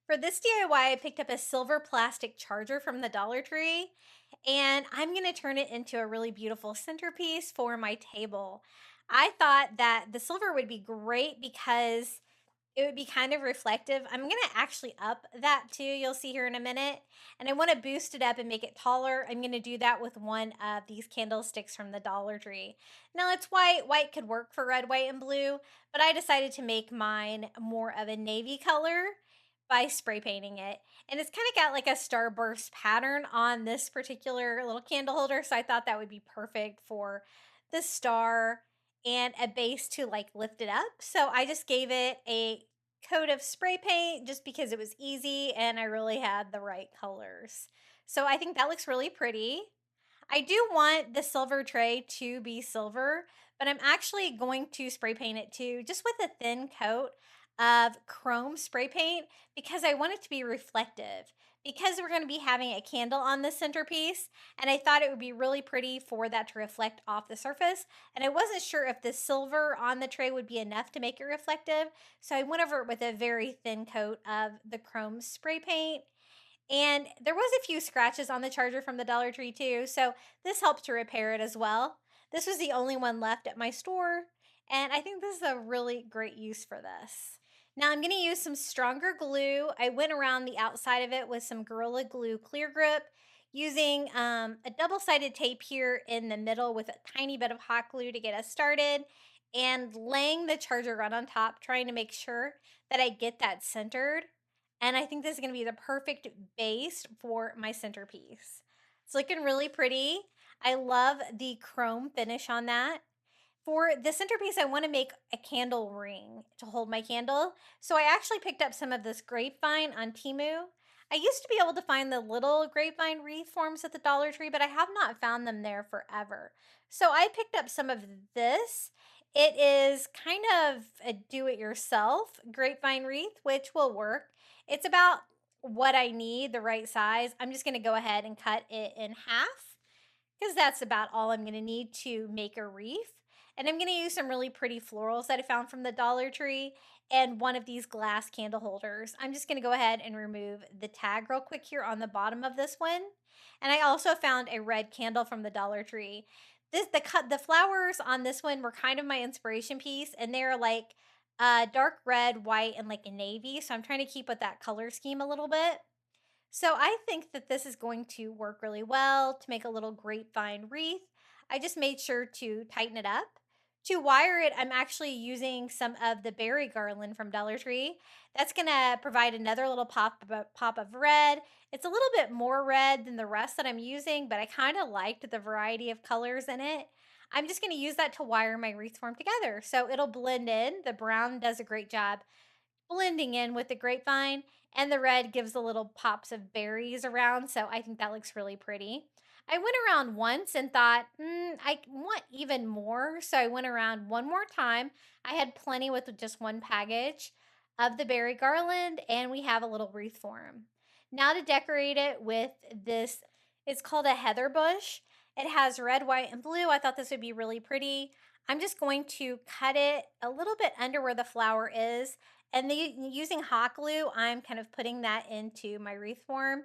For this DIY, I picked up a silver plastic charger from the Dollar Tree, and I'm going to turn it into a really beautiful centerpiece for my table. I thought that the silver would be great because it would be kind of reflective. I'm going to actually up that too. You'll see here in a minute. And I want to boost it up and make it taller. I'm going to do that with one of these candlesticks from the Dollar Tree. Now it's white. White could work for red, white, and blue, but I decided to make mine more of a navy color by spray painting it. And it's kind of got like a starburst pattern on this particular little candle holder. So I thought that would be perfect for the star and a base to like lift it up. So I just gave it a coat of spray paint just because it was easy and I really had the right colors. So I think that looks really pretty. I do want the silver tray to be silver, but I'm actually going to spray paint it too, just with a thin coat of chrome spray paint because I want it to be reflective. Because we're going to be having a candle on the centerpiece, and I thought it would be really pretty for that to reflect off the surface. And I wasn't sure if the silver on the tray would be enough to make it reflective, so I went over it with a very thin coat of the chrome spray paint. And there was a few scratches on the charger from the Dollar Tree too, so this helped to repair it as well. This was the only one left at my store, and I think this is a really great use for this. Now I'm going to use some stronger glue. I went around the outside of it with some Gorilla Glue Clear Grip using a double-sided tape here in the middle with a tiny bit of hot glue to get us started and laying the charger right on top, trying to make sure that I get that centered. And I think this is going to be the perfect base for my centerpiece. It's looking really pretty. I love the chrome finish on that. For the centerpiece, I want to make a candle ring to hold my candle. So I actually picked up some of this grapevine on Temu. I used to be able to find the little grapevine wreath forms at the Dollar Tree, but I have not found them there forever. So I picked up some of this. It is kind of a do-it-yourself grapevine wreath, which will work. It's about what I need, the right size. I'm just going to go ahead and cut it in half because that's about all I'm going to need to make a wreath. And I'm going to use some really pretty florals that I found from the Dollar Tree and one of these glass candle holders. I'm just going to go ahead and remove the tag real quick here on the bottom of this one. And I also found a red candle from the Dollar Tree. The flowers on this one were kind of my inspiration piece, and they're like dark red, white, and like a navy. So I'm trying to keep with that color scheme a little bit. So I think that this is going to work really well to make a little grapevine wreath. I just made sure to tighten it up. To wire it, I'm actually using some of the berry garland from Dollar Tree. That's going to provide another little pop of red. It's a little bit more red than the rest that I'm using, but I kind of liked the variety of colors in it. I'm just going to use that to wire my wreath form together. So it'll blend in. The brown does a great job blending in with the grapevine, and the red gives the little pops of berries around, so I think that looks really pretty. I went around once and thought, I want even more, so I went around one more time. I had plenty with just one package of the berry garland, and we have a little wreath form. Now to decorate it with this, it's called a heather bush. It has red, white, and blue. I thought this would be really pretty. I'm just going to cut it a little bit under where the flower is, and using hot glue, I'm kind of putting that into my wreath form,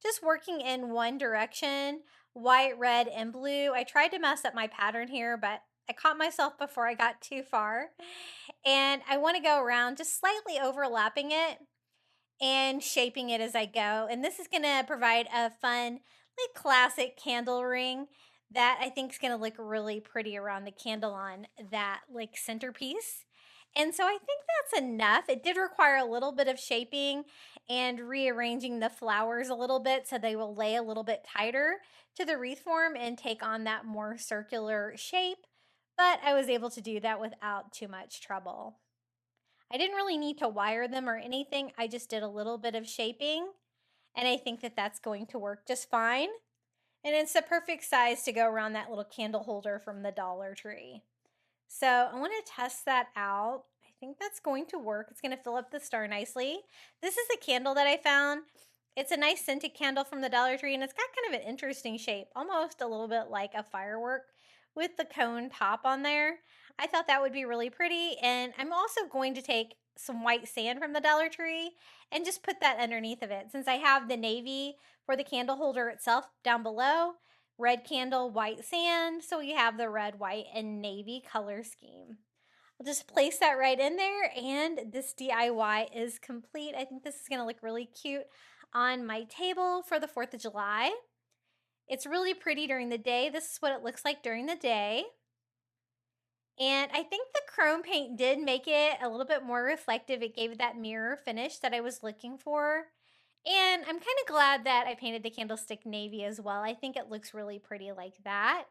just working in one direction, white, red, and blue. I tried to mess up my pattern here, but I caught myself before I got too far. And I want to go around just slightly overlapping it and shaping it as I go. And this is going to provide a fun, like classic candle ring that I think is going to look really pretty around the candle on that like centerpiece. And so I think that's enough. It did require a little bit of shaping and rearranging the flowers a little bit so they will lay a little bit tighter to the wreath form and take on that more circular shape. But I was able to do that without too much trouble. I didn't really need to wire them or anything. I just did a little bit of shaping, and I think that that's going to work just fine. And it's the perfect size to go around that little candle holder from the Dollar Tree. So I want to test that out. I think that's going to work. It's going to fill up the star nicely. This is a candle that I found. It's a nice scented candle from the Dollar Tree, and it's got kind of an interesting shape, almost a little bit like a firework with the cone top on there. I thought that would be really pretty, and I'm also going to take some white sand from the Dollar Tree and just put that underneath of it. Since I have the navy for the candle holder itself down below, red candle, white sand, so we have the red, white, and navy color scheme. I'll just place that right in there and this DIY is complete. I think this is gonna look really cute on my table for the 4th of July. It's really pretty during the day. This is what it looks like during the day. And I think the chrome paint did make it a little bit more reflective. It gave it that mirror finish that I was looking for. And I'm kind of glad that I painted the candlestick navy as well. I think it looks really pretty like that.